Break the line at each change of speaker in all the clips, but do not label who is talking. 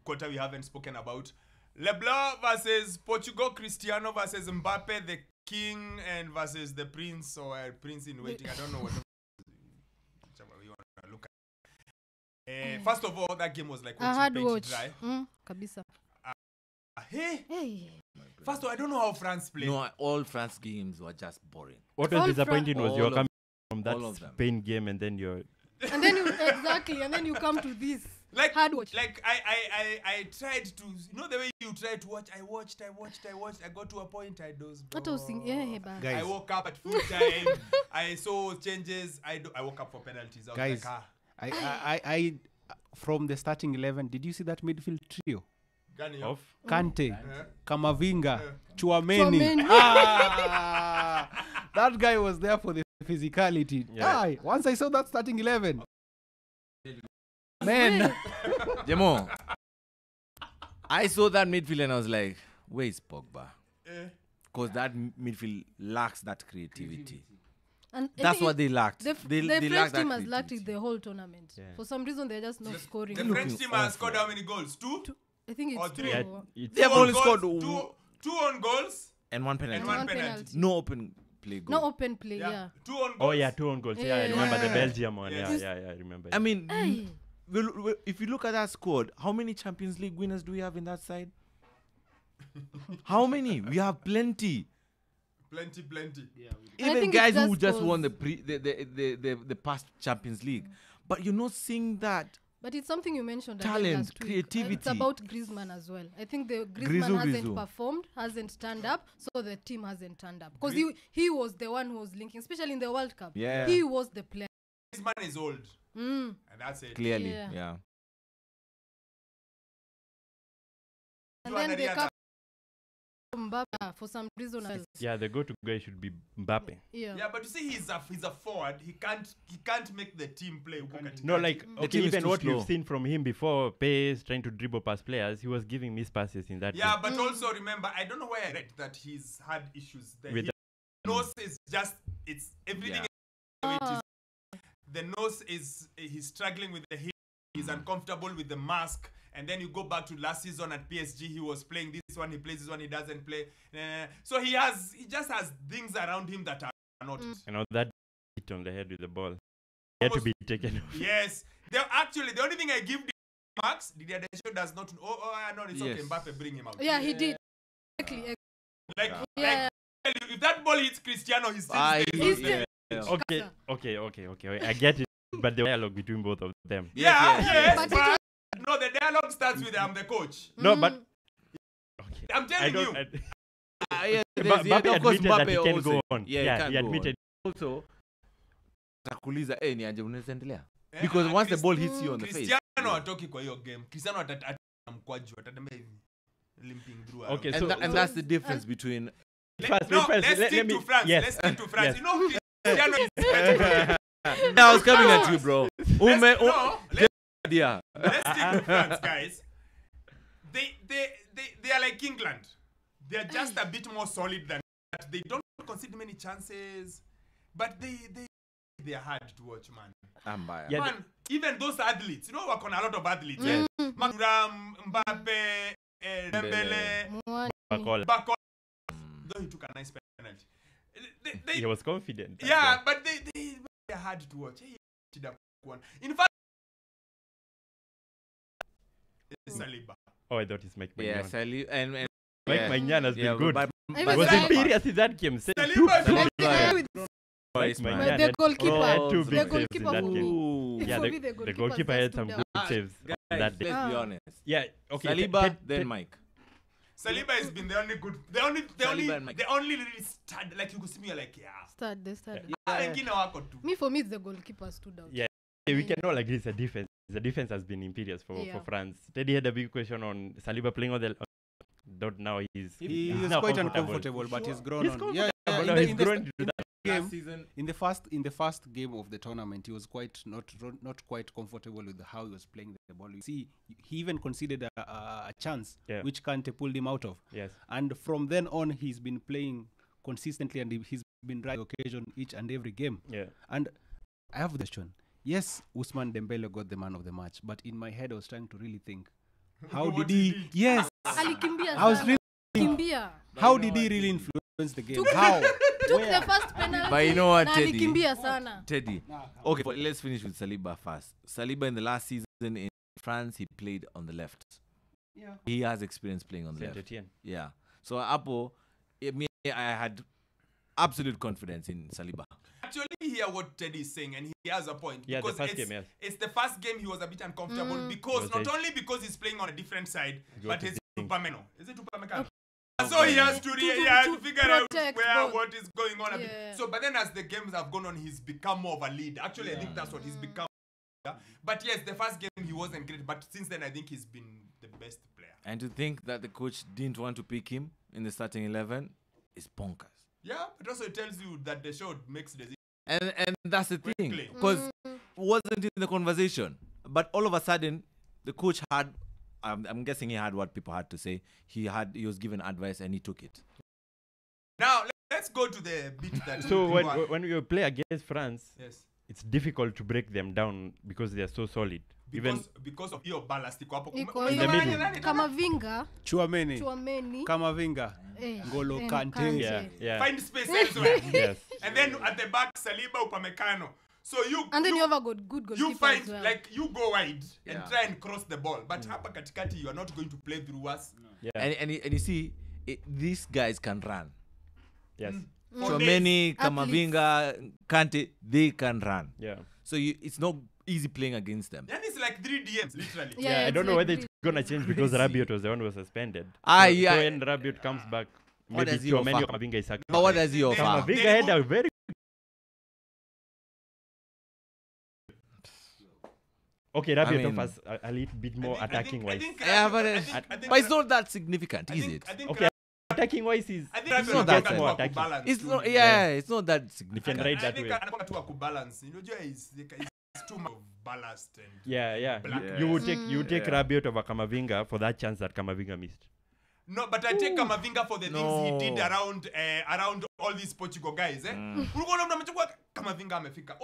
quarter we haven't spoken about. Leblanc versus Portugal, Cristiano versus Mbappe, the king, and versus the prince or prince in waiting. I don't know what you want to look at. First of all, that game was like
watch.
Dry.
Kabisa.
Hey. First of all, I don't know how France played.
No, all France games were just boring.
What was disappointing was you're coming from that Spain
them.
game and then you're...
And then you come to this.
Like
hard watch.
Like I tried to, you know the way you try to watch. I watched. I got to a point I dozed.
Guys.
I woke up at full time. I saw changes. I woke up for penalties. I was like,
I from the starting 11. Did you see that midfield trio?
Of
Kante, Kamavinga, Chouameni. That guy was there for the physicality. Yeah. Once I saw that starting 11. Man.
Jemo, I saw that midfield and I was like, where is Pogba? Because that midfield lacks that creativity. And that's what they lacked.
The French team has lacked it the whole tournament. Yeah. For some reason, they're just not scoring.
The French team has scored how many goals? Two?
I think it's
three.
They have only scored
two on goals
and one penalty. No open play goal.
No open play, yeah.
2 on goals.
Oh, yeah, 2 on goals. Yeah, I remember the Belgium one. Yeah, I remember.
I mean, if you look at that squad, how many Champions League winners do we have in that side? How many? We have plenty.
Plenty.
Yeah, even guys who just won the past Champions League. But you're not seeing that.
But it's something you mentioned.
Talent, creativity.
It's about Griezmann as well. I think the Griezmann hasn't performed, hasn't turned up, so the team hasn't turned up. Because he was the one who was linking, especially in the World Cup.
Yeah.
He was the player.
Griezmann is old. And that's it.
Clearly, yeah.
And then they come Mbappe for some reason.
Yeah, the go-to guy should be Mbappe.
Yeah, but you see, he's a forward. He can't make the team play.
No, like even what you've seen from him before, pace, trying to dribble past players, he was giving missed passes in that.
Yeah, but also remember, I don't know where I read that he's had issues. His nose is just everything. The nose he's struggling with the hip. He's uncomfortable with the mask. And then you go back to last season at PSG, he was playing this one, he plays this one, he doesn't play. So he just has things around him that are not.
You know, that hit on the head with the ball. He had to be taken off.
Yes. Actually, the only thing I give Max, Didier Deschamps does not. No, it's okay. Mbappe, bring him out.
Yeah, he did. Exactly.
If that ball hits Cristiano, he's still.
Okay. I get it. But the dialogue between both of them.
Yes. But no, the dialogue starts with I'm the coach.
No, but
okay. I'm telling you.
Mbappe admitted that he can go on. Yeah, he admitted.
Also, takuliza ni aje unaendelea. Because once the ball hits you on the face.
Cristiano atoki kwa hiyo game. Cristiano atamkwaju atatembea hivi limping through.
Okay, and that's the difference between
let's stick to France.
Yes.
Let's stick to France. You know Cristiano is
I was coming at you, bro.
Let's stick to France, guys. They are like England. They are just a bit more solid than that. They don't concede many chances, but they are hard to watch, man. Man, even those athletes, you know, work on a lot of athletes. Thuram, Mbappe, Dembele, Bakola. Though he took a nice penalty.
He was confident.
Yeah, but they are hard to watch. In fact, Saliba.
Oh, I thought it's Mike Maignan.
Yeah, Saliba and
Mike Maignan has been good.
He
was imperious in that game.
Saliba
the goalkeeper. The goalkeeper
in that game. Yeah, the goalkeeper had some good saves that day.
Let's be honest.
Yeah, okay.
Saliba, then Mike.
Saliba has been the only good. The only really stud. Like you could see me like
Stud. Me for me, it's the goalkeeper stood out.
Yeah, we can all agree it's a defense. The defense has been imperious for France. Teddy had a big question on Saliba playing on the. Don't now he's
quite uncomfortable, but he's grown on.
He's grown to that
game. Season. In the first game of the tournament, he was not quite comfortable with how he was playing the ball. You see, he even conceded a chance which Kante pulled him out of.
Yes.
And from then on, he's been playing consistently, and he's been right occasion each and every game.
Yeah.
And I have the question. Yes, Ousmane Dembele got the man of the match, but in my head I was trying to really think, How did he? Yes.
Alikimbia
I was
sana.
really.
Kimbia.
How did he really influence the game?
Took the first penalty.
But you know what,
na
Teddy?
alikimbia sana.
Teddy. Okay, but let's finish with Saliba first. Saliba in the last season in France, he played on the left.
Yeah.
He has experience playing on the left.
Saint-Etienne.
Yeah. So Apo, I had absolute confidence in Saliba.
Actually, hear what Teddy is saying, and he has a point.
Yeah,
because
the first game, yes.
It's the first game he was a bit uncomfortable because not only because he's playing on a different side, but he's Tupameno. Is it Tupamecano? So he has to figure out what is going on.
Yeah.
So, but then as the games have gone on, he's become more of a lead. Actually, I think that's what he's become. But yes, the first game he wasn't great, but since then I think he's been the best player.
And to think that the coach didn't want to pick him in the starting 11 is bonkers.
Yeah, but also it tells you that the show makes decisions.
And that's the thing, because wasn't in the conversation. But all of a sudden, the coach had, I'm guessing he had what people had to say. He was given advice and he took it.
Now, let's go to the bit that...
So when you play against France,
yes,
it's difficult to break them down because they are so solid.
Because of your ballast.
Kamavinga.
Chouameni. Kamavinga. N'Golo Kante.
Yeah.
Find space elsewhere.
Yes.
And then at the back, Saliba, Upamecano. So
and then you have a good goalkeeper
you find
as well.
like you go wide and try and cross the ball, but hapa katikati you are not going to play through us.
Yeah.
And you see, these guys can run.
Yes.
So many Kamavinga, Kante, they can run.
Yeah.
So it's not easy playing against them.
Then it's like 3 DMs literally.
Yeah, I don't know whether it's gonna change because Rabiot was the one who was suspended.
So
when Rabiot comes back,
what
maybe Chouameni or Kamavinga is sacked.
But what does he offer?
Kamavinga had a very okay, Rabiot offers a little bit more attacking wise.
But it's not that significant, is it?
Okay, attacking wise is
it's
not that
more attacking.
It's not, it's not that
You can
significant.
ride that way.
anakuwa tu kubalance. You know, it's too much of ballast and
Yeah.
black.
You would take Rabiot over Kamavinga for that chance that Kamavinga missed.
No, but I take Kamavinga for the things he did around all these Portugal guys. Unaona mtu amechukua Kamavinga amefika.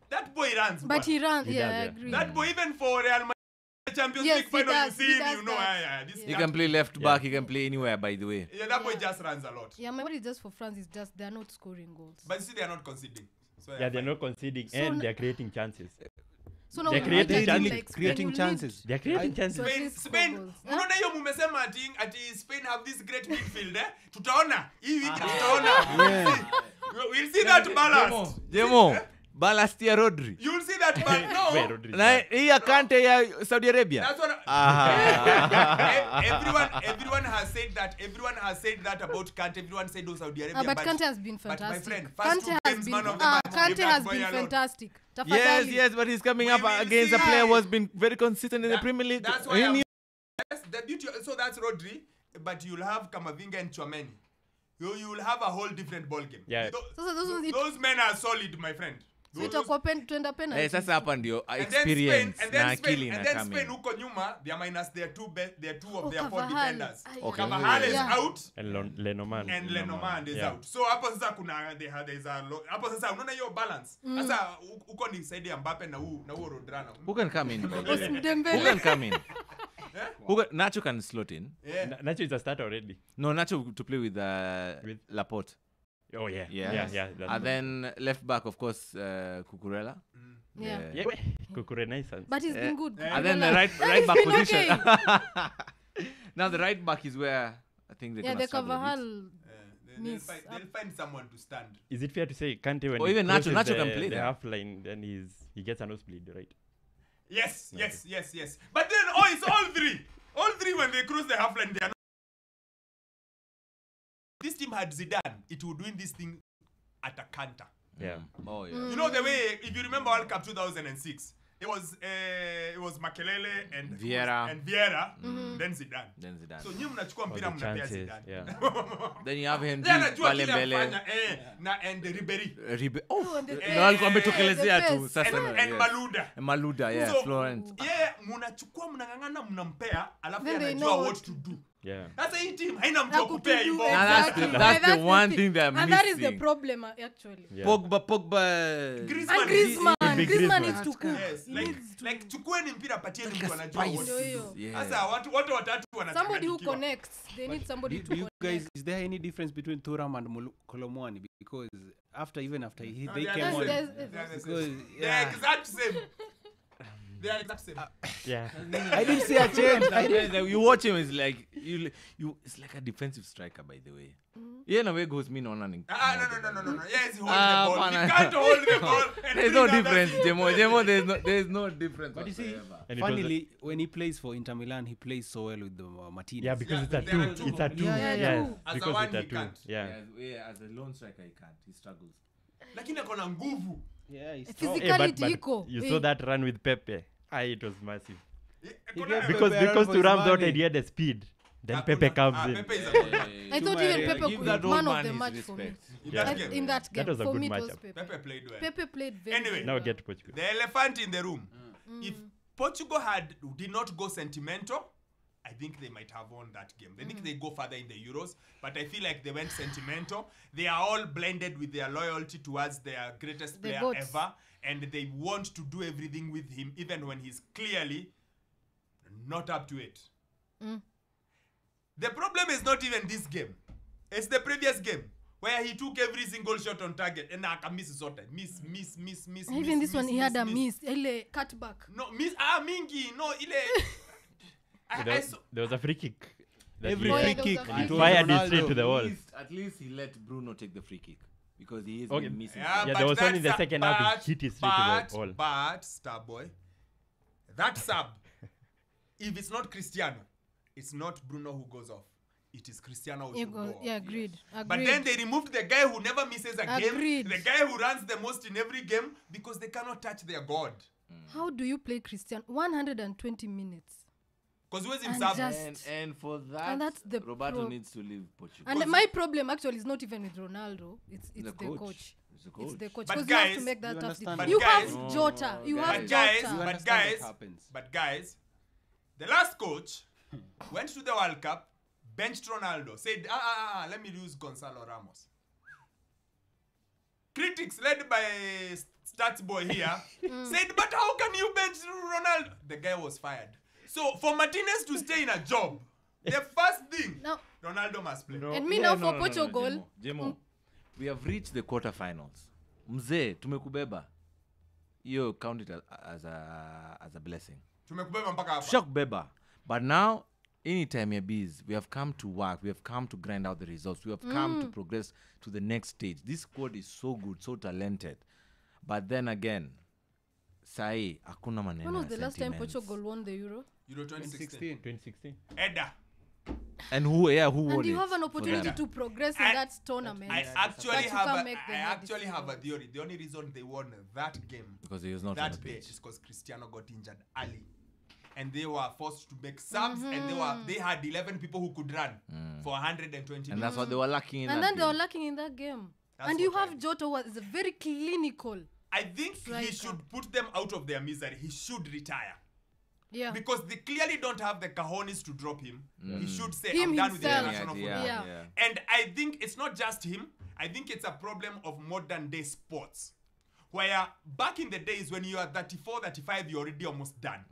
That boy runs.
But he runs,
He
yeah,
does,
I
yeah.
agree.
That boy, even for Real Madrid Champions
Yes,
League final,
he does,
you
he
see him,
does
you know,
that.
this
He
guy-
can play left back, he can play anywhere, by the way.
Yeah, that boy just runs a lot.
Yeah, my worry is just for France is just they're not scoring goals.
But you see, they are not conceding. So
Yeah, they're not conceding and they're creating chances.
So now
They're
we
creating
imagine,
chances.
like, Spain
Creating
will lead.
chances.
They're creating chances.
So at least score
Spain,
goals.
unaona hiyo mumesema ati Spain have this great midfield, Tutaona. Hii wiki tutaona. We'll see that ballast.
Demo, ballast ya Rodri.
You'll see that ballast.
Where
No.
Rodri is
Na
bad.
hii ya Kante ya Saudi Arabia.
That's what everyone has said that. Everyone has said that about Kante. Everyone said Saudi Arabia.
But Kante has been
but my
fantastic.
friend, first two
Kante has
games,
been
man of the match. Leave
Kante
that
has
boy
been
alone.
fantastic.
Yes,
Tafadhali.
but he's coming
We
up
will
against a
see.
player who has been very consistent in the Premier League.
That's why yes, the beauty. So that's Rodri, but you'll have Kamavinga and Chouameni. You'll have a whole different ball game.
Yeah.
Those men are solid, my friend.
So itakuwa tuenda penalty.
Sasa hapa ndio
And
experience
then
na akili
Spain,
na
and then Spain
coming.
huko nyuma, they are minus their two of their four
Carvajal.
defenders.
Okay.
Carvajal is
Yeah.
out
And Lenormand.
and Lenormand is
Yeah.
out. So hapo sasa hapo sasa unaona hiyo balance. Sasa huko ni side ya Mbappe na huo Rodrana.
Who can come in? Who
Dembele.
can come in? Nacho can slot in.
Yeah.
Nacho is a start already.
No, Nacho to play with Laporte.
Oh yeah.
Yeah.
That's
And then left back, of course, Cucurella.
Yeah.
yeah. Renaissance.
But he's been good.
And then the right back
been
position.
okay.
Now the right back is where I think they're
Yeah,
gonna
the
struggle a bit.
Carvajal.
They'll find someone to stand.
Is it fair to say Kante when
Or
he
even Nacho-
crosses
Nacho can
the,
play
the
there.
half line, then he gets a nosebleed, right?
Yes. But then it's all three. All three when they cross the half line, they are not. This team had Zidane, it would win this thing at a canter.
Yeah.
Oh yeah.
You know the way, if you remember World Cup 2006, it was Makelele and
Vieira.
then Zidane.
Then Zidane.
So nyinyi mnachukua
All
mpira
the
mnapea
chances,
Zidane.
yeah.
Then you have Henry
Yeye anajua
pale
kile
mbele.
afanya, and Ribery
No, alikuwa ametokelezea
the
tu
best.
sasa.
and Maluda.
Maluda, yeah,
So,
Florent.
mnachukua mnang'ang'ana mnampea alafu
Then they
anajua
know
what
what
to do.
Yeah.
Sasa hii team haina mtu wa kupea hivyo.
Exactly.
That's the one thing they're
And that is the
missing.
problem, actually.
Yeah.
Pogba.
Griezmann.
And Griezmann.
He
Griezmann needs to cook.
Yes, like chukueni mpira patieni mtu anajua what to do.
Yes.
Sasa watu watatu wanachanganyikiwa.
Somebody who connects. They need somebody to connect.
Guys, is there any difference between Thuram and Kolomwani? Because they came on.
They're exact same. They are exact same.
Yeah. I didn't see a change.
You watch him, it's like it's like a defensive striker, by the way. Yeah, no way goes me no.
No. Yes, he holds the ball. He can't hold the ball.
There's no difference, Jemo. There's no difference.
But you see, funnily, when he plays for Inter Milan, he plays so well with the Martinez.
Yeah, because it's a two. It's a two.
Yeah.
As a one, he can't.
Yeah.
As a lone striker, he can't. He struggles.
Lakini akona nguvu.
Yeah, he's
physicality
but you saw that run with Pepe. It was massive.
Because
Thuram thought he had the speed. Then Pepe comes in.
Pepe is a good man.
I thought even Pepe could be man of the match for me. In that game.
That was a
for
good
me, it was
matchup.
Pepe.
Played well.
Pepe played very
Anyway,
well.
Now get to Portugal.
The elephant in the room. If Portugal did not go sentimental, I think they might have won that game. I think they go further in the Euros, but I feel like they went sentimental. They are all blended with their loyalty towards their greatest player ever, and they want to do everything with him, even when he's clearly not up to it. The problem is not even this game. It's the previous game, where he took every single shot on target and I can miss sort of miss.
Even this one, he had a miss. Ile cutback.
No, miss mingi. No, ile.
There was a free kick.
Every free kick.
He fired it straight to the wall.
At least he let Bruno take the free kick. Because he is missing.
Yeah, there was one in the second half. He hit it straight to the wall.
But, Starboy, that sub, if it's not Cristiano, it's not Bruno who goes off. It is Cristiano who goes off.
Yeah, agreed.
But then they removed the guy who never misses a game. The guy who runs the most in every game because they cannot touch their God.
How do you play Cristiano? 120 minutes.
Because who is himself?
And for that,
that's the
Roberto needs to leave Portugal.
And my problem actually is not even with Ronaldo. It's the coach. It's the coach. Because you have to make that tough decision. You have Jota. You have Jota.
But guys, the last coach went to the World Cup, benched Ronaldo, said, let me use Gonzalo Ramos. Critics led by Stats Boy here said, but how can you bench Ronaldo? The guy was fired. So for Martinez to stay in a job, the first thing, Ronaldo must play.
And me now for Portugal.
Jemo, we have reached the quarterfinals. Mzee, tumekubeba. You count it as a blessing.
Tumekubeba mpaka hapa.
Shock beba. But now, anytime you're busy, we have come to work. We have come to grind out the results. We have come to progress to the next stage. This squad is so good, so talented. But then again, Sai, hakuna maneno.
When was the last time Portugal won the Euro?
Euro 2016.
2016.
Edda.
And who won it?
And you have an opportunity to progress in that tournament.
I actually have a theory. The only reason they won that game
because he was not
that
on the
day
pitch.
is because Cristiano got injured early. And they were forced to make subs, and they had 11 people who could run for 120 minutes.
And that's what they were lacking in
and
that
then
game.
they were lacking in that game. And you have Jota, who is very clinical.
I think he should put them out of their misery. He should retire.
Yeah.
Because they clearly don't have the cojones to drop him. He should say,
I'm
done with the
himself.
international football. And I think it's not just him. I think it's a problem of modern day sports. Where back in the days when you are 34, 35, you're already almost done.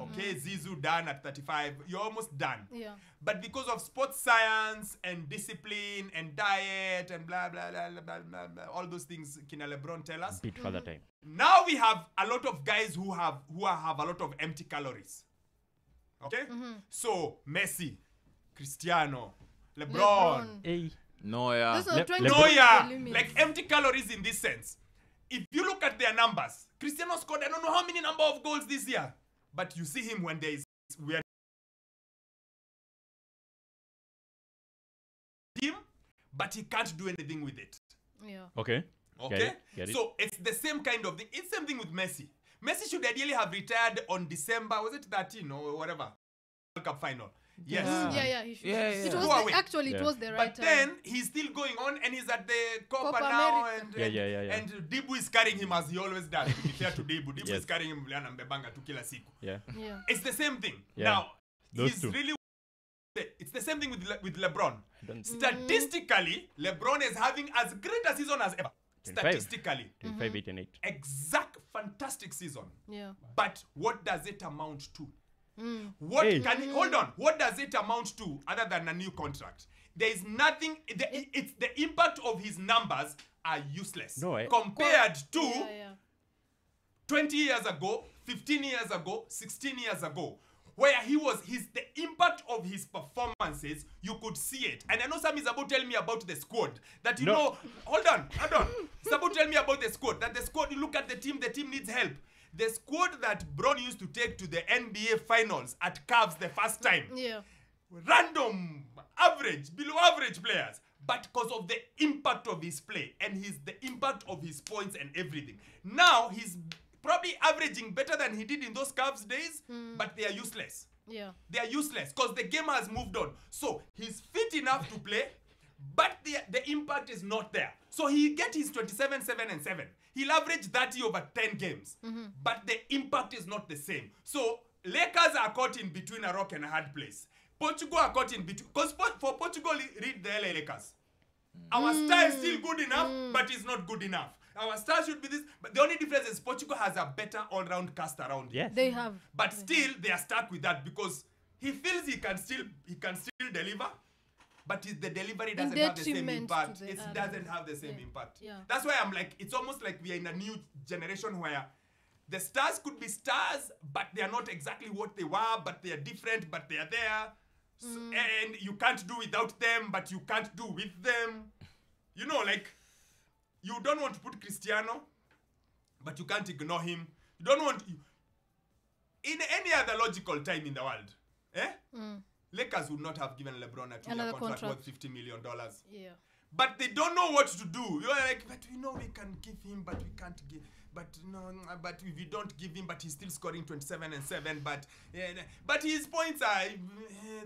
Okay, Zizou done at 35, you're almost done.
Yeah.
But because of sports science and discipline and diet and blah, blah, blah, blah, blah, blah, all those things Kina LeBron tell us.
Bit further time.
Now we have a lot of guys who have a lot of empty calories. Okay? So, Messi, Cristiano, LeBron.
Hey.
Neuer.
Like empty calories in this sense. If you look at their numbers, Cristiano scored I don't know how many number of goals this year. But you see him when there is team, but he can't do anything with it.
Yeah.
Okay.
Okay?
Get it.
So it's the same kind of thing. It's the same thing with Messi. Messi should ideally have retired on December, was it 13 or whatever? World Cup final. Yes.
He should.
Yeah.
It was actually it was the right
But
time.
then he's still going on and he's at the Copa now and Dibu is carrying him as he always does. To be fair to Dibu. Dibu is carrying him mbebanga tu kila siku.
Yeah.
It's the same thing.
Yeah.
Now,
Those
he's
two.
really it's the same thing with LeBron. Statistically, LeBron is having as great a season as ever. statistically.
25, 8 and 8.
Exact fantastic season.
Yeah.
But what does it amount to? What hold on? What does it amount to other than a new contract? There is nothing. It's the impact of his numbers are useless compared to 20 years ago, 15 years ago, 16 years ago, where the impact of his performances, you could see it. And I know Sammy is about to tell me about the squad. That know, hold on. He's about to tell me about the squad. That the squad, you look at the team needs help. The squad that Brown used to take to the NBA finals at Cavs the first time. Yeah. Random, average, below average players. But because of the impact of his play and the impact of his points and everything. Now he's probably averaging better than he did in those Cavs days, but they are useless. Yeah. They are useless because the game has moved on. So he's fit enough to play, but the impact is not there. So he get his 27, 7 and 7. He'll average 30 over 10 games, but the impact is not the same. So Lakers are caught in between a rock and a hard place. Portugal are caught in between. Because for Portugal, read the LA Lakers. Our star is still good enough, but it's not good enough. Our star should be this, but the only difference is Portugal has a better all-round cast around him.
Yes.
They have.
But still, they are stuck with that because he feels he can still deliver, but the delivery doesn't have the same impact. It doesn't have the same impact. Yeah. That's why I'm like, it's almost like we are in a new generation where the stars could be stars, but they are not exactly what they were, but they are different, but they are there. So, and you can't do without them, but you can't do with them. You know, like, you don't want to put Cristiano, but you can't ignore him. You don't want... In any other logical time in the world, Lakers would not have given LeBron a 2-year contract worth $50 million. Yeah. But they don't know what to do. You're like, but we know we can give him, but we can't give... But no, but if we don't give him, but he's still scoring 27 and 7. But his points are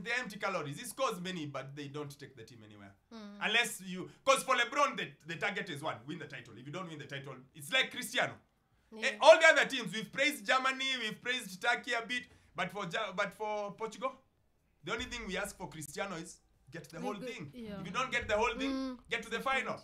the empty calories. He scores many, but they don't take the team anywhere. Unless you, because for LeBron, the target is win the title. If you don't win the title, it's like Cristiano. Yeah. All the other teams, we've praised Germany, we've praised Turkey a bit, but for Portugal, the only thing we ask for Cristiano is get the whole thing. Yeah. If you don't get the whole thing, get to the final.